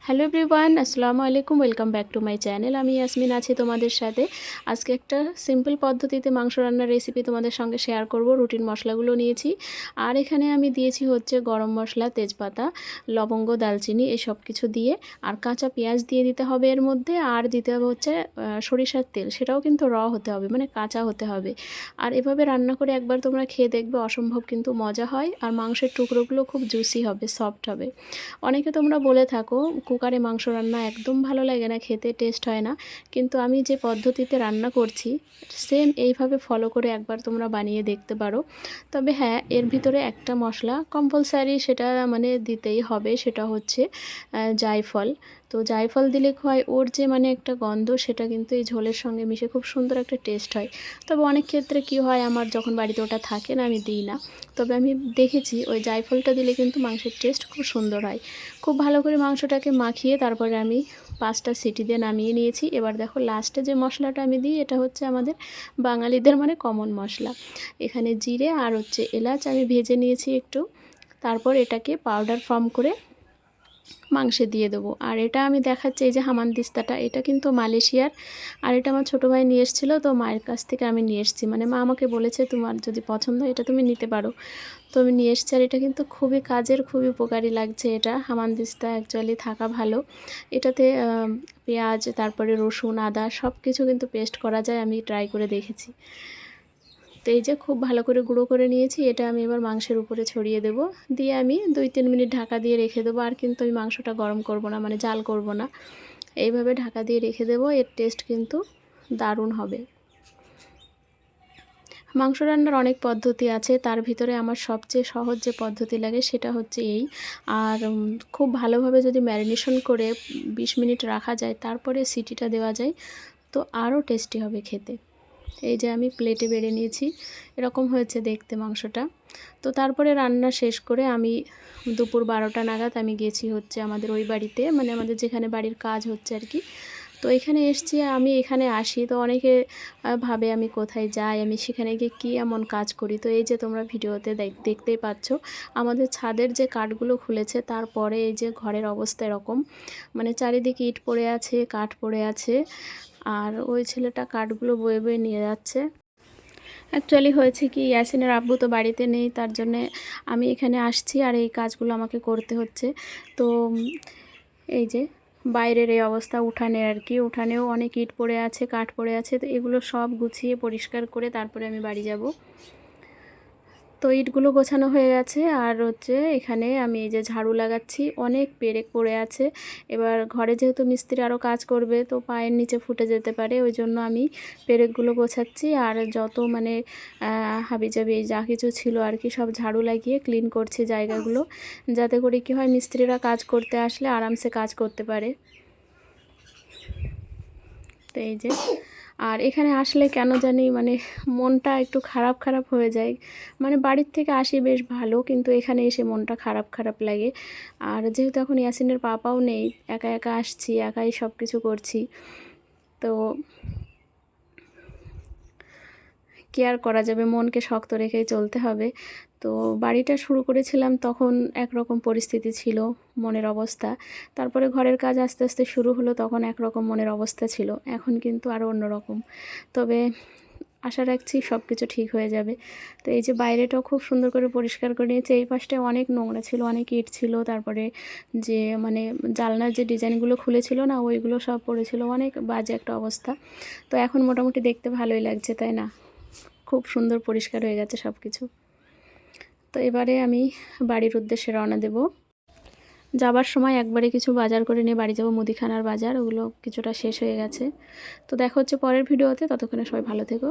Hello everyone, আসসালামু আলাইকুম। Welcome back to my channel. আমি ইয়াসমিন আছি তোমাদের সাথে। আজকে একটা সিম্পল পদ্ধতিতে মাংস রান্নার রেসিপি তোমাদের সঙ্গে শেয়ার করব। রুটিন মশলাগুলো নিয়েছি, আর এখানে আমি দিয়েছি হচ্ছে গরম মশলা, তেজপাতা, লবঙ্গ, দালচিনি, এসব কিছু দিয়ে, আর কাঁচা পেঁয়াজ দিয়ে দিতে হবে এর মধ্যে, আর দিতে হবে হচ্ছে সরিষার তেল। সেটাও কিন্তু হতে হবে, মানে কাঁচা হতে হবে। আর এভাবে রান্না করে একবার তোমরা খেয়ে দেখবে, অসম্ভব কিন্তু মজা হয়। আর মাংসের টুকরোগুলো খুব জুসি হবে, সফট হবে। অনেকে তোমরা বলে থাকো কুকারে মাংস রান্না একদম ভালো লাগে না, খেতে টেস্ট হয় না, কিন্তু আমি যে পদ্ধতিতে রান্না করছি সেম এইভাবে ফলো করে একবার তোমরা বানিয়ে দেখতে পারো। তবে হ্যাঁ, এর ভিতরে একটা মশলা কম্পালসারি, সেটা মানে দিতেই হবে, সেটা হচ্ছে জায়ফল। তো জায়ফল দিলে হয় ওর যে মানে একটা গন্ধ, সেটা কিন্তু এই ঝোলের সঙ্গে মিশে খুব সুন্দর একটা টেস্ট হয়। তবে অনেক ক্ষেত্রে কি হয়, আমার যখন বাড়িতে ওটা থাকে না, আমি দিই না। তবে আমি দেখেছি ওই জায়ফলটা দিলে কিন্তু মাংসের টেস্ট খুব সুন্দর হয়। খুব ভালো করে মাংসটাকে মাখিয়ে তারপরে আমি 5টা সিটি দিয়ে নামিয়ে নিয়েছি। এবার দেখো লাস্টে যে মশলাটা আমি দিই, এটা হচ্ছে আমাদের বাঙালিদের মানে কমন মশলা। এখানে জিরে আর হচ্ছে এলাচ আমি ভেজে নিয়েছি একটু, তারপর এটাকে পাউডার ফর্ম করে মাংসে দিয়ে দেবো। আর এটা আমি দেখাচ্ছি, এই যে হামানদিস্তাটা, এটা কিন্তু মালয়েশিয়ার। আর এটা আমার ছোটো ভাই নিয়ে এসেছিলো, তো মায়ের কাছ থেকে আমি নিয়ে এসেছি, মানে মা আমাকে বলেছে তোমার যদি পছন্দ হয় এটা তুমি নিতে পারো। তো আমি নিয়ে এসেছি, আর এটা কিন্তু খুবই কাজের, খুবই উপকারী লাগছে। এটা হামানদিস্তা অ্যাকচুয়ালি থাকা ভালো। এটাতে পেঁয়াজ, তারপরে রসুন, আদা সব কিছু কিন্তু পেস্ট করা যায়, আমি ট্রাই করে দেখেছি। তো এই যে খুব ভালো করে গুঁড়ো করে নিয়েছি, এটা আমি এবার মাংসের উপরে ছড়িয়ে দেব, দিয়ে আমি 2-3 মিনিট ঢাকা দিয়ে রেখে দেবো। আর কিন্তু আমি মাংসটা গরম করব না, মানে জাল করব না, এইভাবে ঢাকা দিয়ে রেখে দেবো। এর টেস্ট কিন্তু দারুণ হবে। মাংস রান্নার অনেক পদ্ধতি আছে, তার ভিতরে আমার সবচেয়ে সহজ যে পদ্ধতি লাগে সেটা হচ্ছে এই। আর খুব ভালোভাবে যদি ম্যারিনেশন করে 20 মিনিট রাখা যায়, তারপরে সিটিটা দেওয়া যায়, তো আরও টেস্টি হবে খেতে। এই যে আমি প্লেটে বেড়ে নিয়েছি, এরকম হয়েছে দেখতে মাংসটা। তো তারপরে রান্না শেষ করে আমি দুপুর 12টা নাগাদ আমি গেছি হচ্ছে আমাদের ওই বাড়িতে, মানে আমাদের যেখানে বাড়ির কাজ হচ্ছে আর কি। তো এখানে এসছি, আমি এখানে আসি তো অনেকে ভাবে আমি কোথায় যাই, আমি সেখানে গিয়ে কী এমন কাজ করি। তো এই যে তোমরা ভিডিওতে দেখতেই পাচ্ছ, আমাদের ছাদের যে কাঠগুলো খুলেছে, তারপরে এই যে ঘরের অবস্থা এরকম, মানে চারিদিকে ইট পড়ে আছে, কাঠ পড়ে আছে। আর ওই ছেলেটা কাঠগুলো বয়ে বয়ে নিয়ে যাচ্ছে। অ্যাকচুয়ালি হয়েছে কি, ইয়াসিনের আব্বু তো বাড়িতে নেই, তার জন্যে আমি এখানে আসছি আর এই কাজগুলো আমাকে করতে হচ্ছে। তো এই যে বাইরের এই অবস্থা, উঠানে আর কি, উঠানেও অনেক ইট পড়ে আছে, কাঠ পড়ে আছে। তো এগুলো সব গুছিয়ে পরিষ্কার করে তারপরে আমি বাড়ি যাব। তো ইটগুলো গোছানো হয়ে গেছে, আর হচ্ছে এখানে আমি এই যে ঝাড়ু লাগাচ্ছি, অনেক পেরেক পড়ে আছে। এবার ঘরে যেহেতু মিস্ত্রি আরও কাজ করবে, তো পায়ের নিচে ফুটে যেতে পারে, ওই জন্য আমি পেরেকগুলো গোছাচ্ছি। আর যত মানে হাবিজাবি যা কিছু ছিল আর কি, সব ঝাড়ু লাগিয়ে ক্লিন করছি জায়গাগুলো, যাতে করে কি হয়, মিস্ত্রিরা কাজ করতে আসলে আরামসে কাজ করতে পারে। তো এই যে, আর এখানে আসলে কেন জানি মানে মনটা একটু খারাপ খারাপ হয়ে যায়। মানে বাড়ির থেকে আসি বেশ ভালো, কিন্তু এখানে এসে মনটা খারাপ খারাপ লাগে। আর যেহেতু এখন ইয়াসিনের পাপাও নেই, একা একা আসছি, একাই সব কিছু করছি, তো কি আর করা যাবে, মনকে শক্ত রেখেই চলতে হবে। তো বাড়িটা শুরু করেছিলাম তখন একরকম পরিস্থিতি ছিল, মনের অবস্থা। তারপরে ঘরের কাজ আস্তে আস্তে শুরু হলো, তখন একরকম মনের অবস্থা ছিল, এখন কিন্তু আরও অন্যরকম। তবে আশা রাখছি সব কিছু ঠিক হয়ে যাবে। তো এই যে বাইরেটাও খুব সুন্দর করে পরিষ্কার করে নিয়েছে। এই পাশটায় অনেক নোংরা ছিল, অনেক ইট ছিল, তারপরে যে মানে জানলার যে ডিজাইনগুলো খুলেছিল না, ওইগুলো সব পড়েছিল, অনেক বাজে একটা অবস্থা। তো এখন মোটামুটি দেখতে ভালোই লাগছে, তাই না? খুব সুন্দর পরিষ্কার হয়ে গেছে সব কিছু। তো এবারে আমি বাড়ির উদ্দেশ্যে রওনা দেব। যাবার সময় একবারে কিছু বাজার করে নিয়ে বাড়ি যাব, মুদিখানার বাজার, ওগুলো কিছুটা শেষ হয়ে গেছে। তো দেখা হচ্ছে পরের ভিডিওতে, ততক্ষণে সবাই ভালো থেকো।